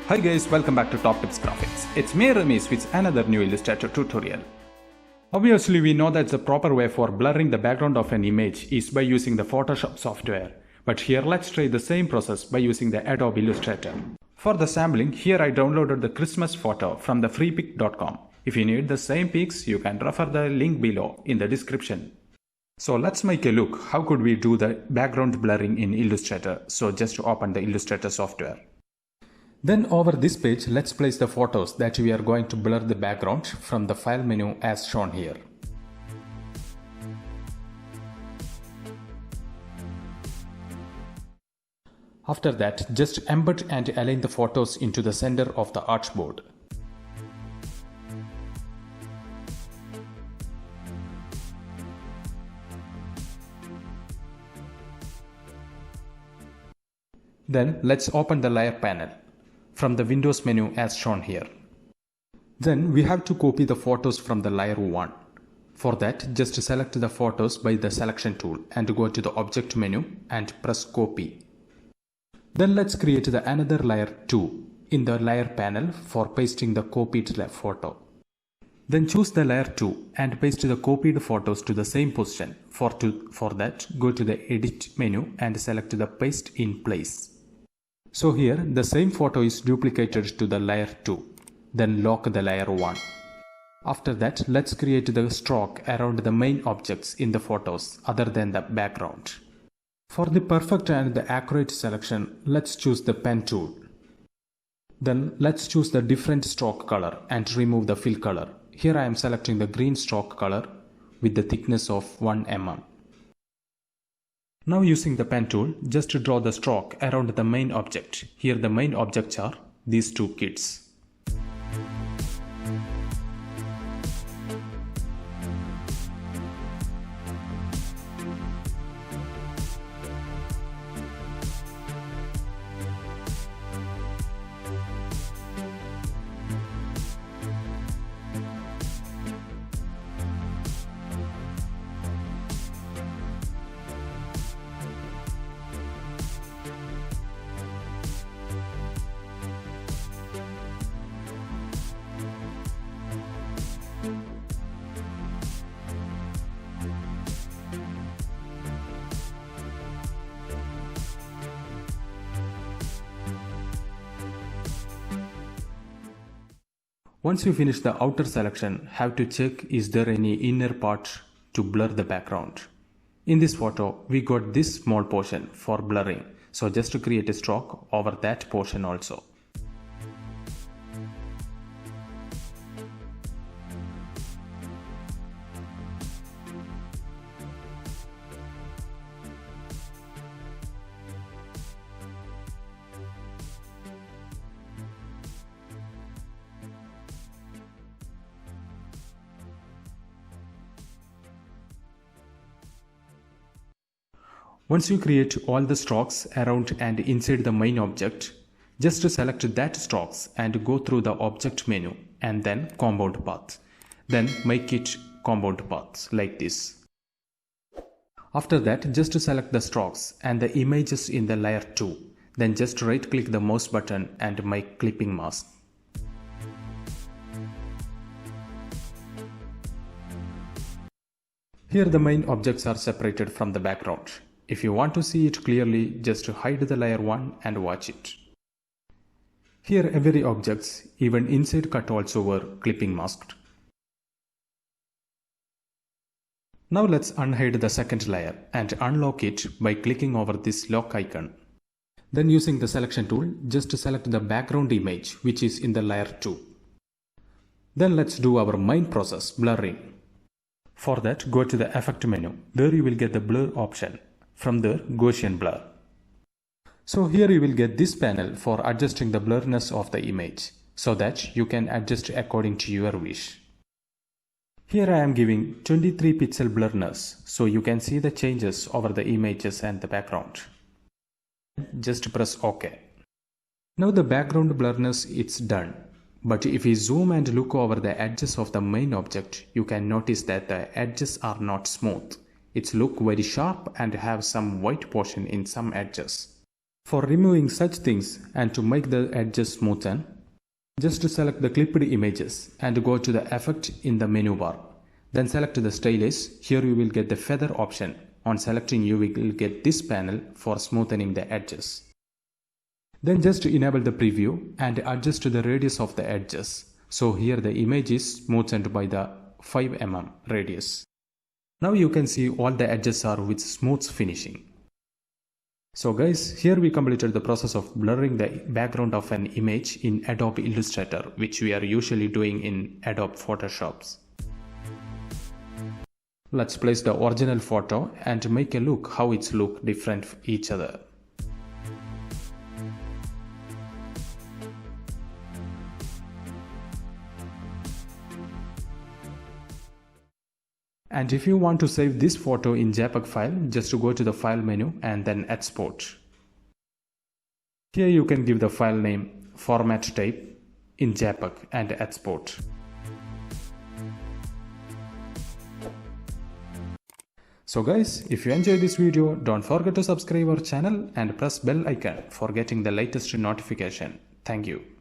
Hi guys, welcome back to Top Tips Graphics. It's me Ramesh with another new Illustrator tutorial. Obviously we know that the proper way for blurring the background of an image is by using the Photoshop software. But here let's try the same process by using the Adobe Illustrator. For the sampling, here I downloaded the Christmas photo from the freepik.com. If you need the same pics, you can refer the link below in the description. So let's make a look how could we do the background blurring in Illustrator. So just open the Illustrator software. Then over this page, let's place the photos that we are going to blur the background from the file menu as shown here. After that, just embed and align the photos into the center of the artboard. Then let's open the layer panel from the Windows menu as shown here. Then we have to copy the photos from the layer 1. For that, just select the photos by the selection tool and go to the object menu and press copy. Then let's create the another layer 2 in the layer panel for pasting the copied photo. Then choose the layer 2 and paste the copied photos to the same position. For that, go to the edit menu and select the paste in place. So here the same photo is duplicated to the layer 2. Then lock the layer 1. After that, let's create the stroke around the main objects in the photos other than the background. For the perfect and the accurate selection, let's choose the pen tool. Then let's choose the different stroke color and remove the fill color. Here I am selecting the green stroke color with the thickness of 1 mm. Now using the pen tool, just to draw the stroke around the main object. Here the main objects are these two kids. Once you finish the outer selection, have to check is there any inner part to blur the background. In this photo, we got this small portion for blurring. So just to create a stroke over that portion also. Once you create all the strokes around and inside the main object, just select that strokes and go through the object menu and then compound path. Then make it compound path like this. After that, just select the strokes and the images in the layer 2. Then just right click the mouse button and make clipping mask. Here the main objects are separated from the background. If you want to see it clearly, just hide the layer 1 and watch it. Here every objects, even inside cut also were clipping masked. Now let's unhide the second layer and unlock it by clicking over this lock icon. Then using the selection tool, just select the background image which is in the layer 2. Then let's do our main process, blurring. For that, go to the effect menu. There you will get the blur option. From there, Gaussian blur. So here you will get this panel for adjusting the blurriness of the image so that you can adjust according to your wish. Here I am giving 23 pixel blurriness so you can see the changes over the images and the background. Just press OK. Now the background blurriness is done. But if we zoom and look over the edges of the main object, you can notice that the edges are not smooth. It looks very sharp and have some white portion in some edges. For removing such things and to make the edges smoothen, just select the clipped images and go to the effect in the menu bar. Then select the stylus. Here you will get the feather option. On selecting you will get this panel for smoothening the edges. Then just enable the preview and adjust the radius of the edges. So here the image is smoothened by the 5 mm radius. Now you can see all the edges are with smooth finishing. So guys, here we completed the process of blurring the background of an image in Adobe Illustrator, which we are usually doing in Adobe Photoshop. Let's place the original photo and make a look how it's look different from each other. And if you want to save this photo in JPEG file, just go to the file menu and then export. Here you can give the file name, format type in JPEG and export. So guys, if you enjoyed this video, don't forget to subscribe our channel and press bell icon for getting the latest notification. Thank you.